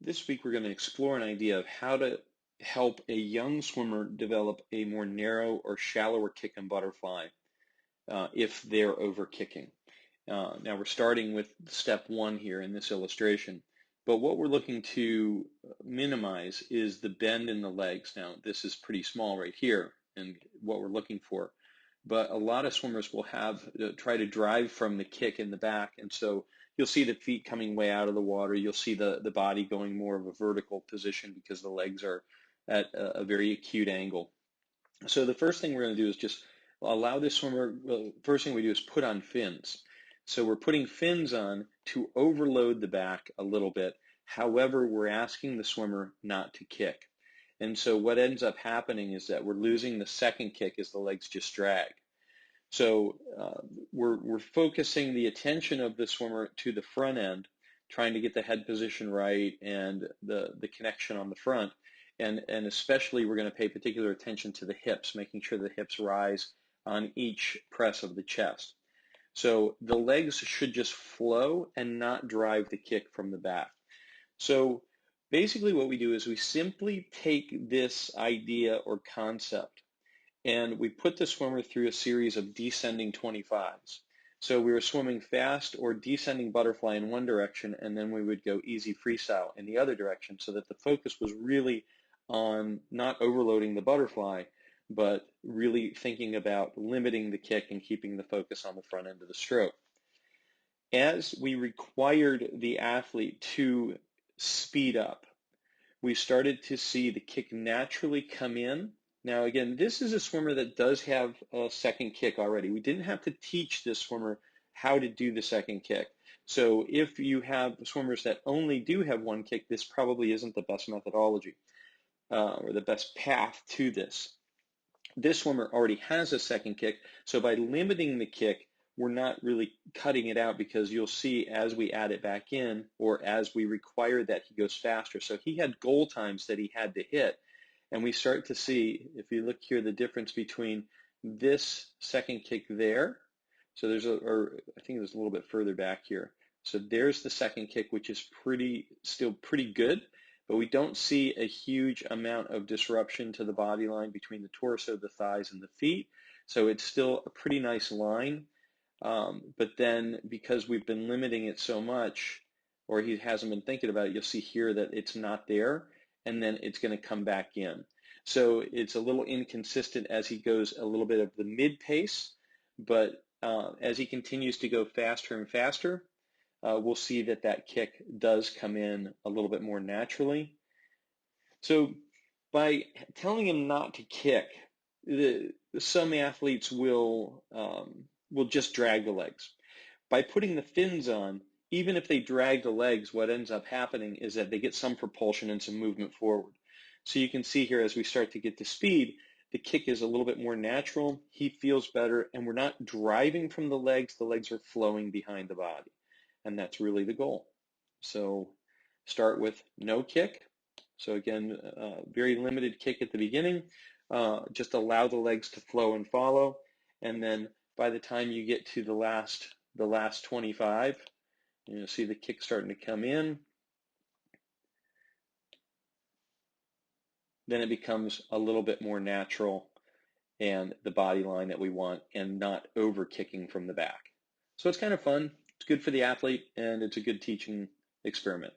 This week we're going to explore an idea of how to help a young swimmer develop a more narrow or shallower kick and butterfly if they're over kicking. Now we're starting with step one here in this illustration, but what we're looking to minimize is the bend in the legs. Now this is pretty small right here and what we're looking for, but a lot of swimmers will have try to drive from the kick in the back, and so you'll see the feet coming way out of the water. You'll see the body going more of a vertical position because the legs are at a very acute angle. So the first thing we're going to do is just allow this swimmer, first thing we do is put on fins. So we're putting fins on to overload the back a little bit. However, we're asking the swimmer not to kick. And so what ends up happening is that we're losing the second kick as the legs just drag. So we're focusing the attention of the swimmer to the front end, trying to get the head position right and the connection on the front. And especially we're going to pay particular attention to the hips, making sure the hips rise on each press of the chest. So the legs should just flow and not drive the kick from the back. So basically what we do is we simply take this idea or concept and we put the swimmer through a series of descending 25s. So we were swimming fast or descending butterfly in one direction, and then we would go easy freestyle in the other direction, so that the focus was really on not overloading the butterfly, but really thinking about limiting the kick and keeping the focus on the front end of the stroke. As we required the athlete to speed up, we started to see the kick naturally come in. Now again, this is a swimmer that does have a second kick already. We didn't have to teach this swimmer how to do the second kick. So if you have swimmers that only do have one kick, this probably isn't the best methodology or the best path to this. This swimmer already has a second kick, so by limiting the kick, we're not really cutting it out, because you'll see as we add it back in, or as we require that, he goes faster. So he had goal times that he had to hit, and we start to see, if you look here, the difference between this second kick there. So there's or I think it was a little bit further back here. So there's the second kick, which is still pretty good, but we don't see a huge amount of disruption to the body line between the torso, the thighs, and the feet. So it's still a pretty nice line. But then because we've been limiting it so much, or he hasn't been thinking about it, you'll see here that it's not there, and then it's going to come back in. So it's a little inconsistent as he goes a little bit of the mid pace, but as he continues to go faster and faster, we'll see that that kick does come in a little bit more naturally. So by telling him not to kick, some athletes will just drag the legs. By putting the fins on, even if they drag the legs, what ends up happening is that they get some propulsion and some movement forward. So you can see here as we start to get to speed, the kick is a little bit more natural, he feels better, and we're not driving from the legs are flowing behind the body. And that's really the goal. So start with no kick. So again, very limited kick at the beginning. Just allow the legs to flow and follow. And then by the time you get to the last 25, you'll see the kick starting to come in. Then it becomes a little bit more natural and the body line that we want, and not over kicking from the back. So it's kind of fun. It's good for the athlete, and it's a good teaching experiment.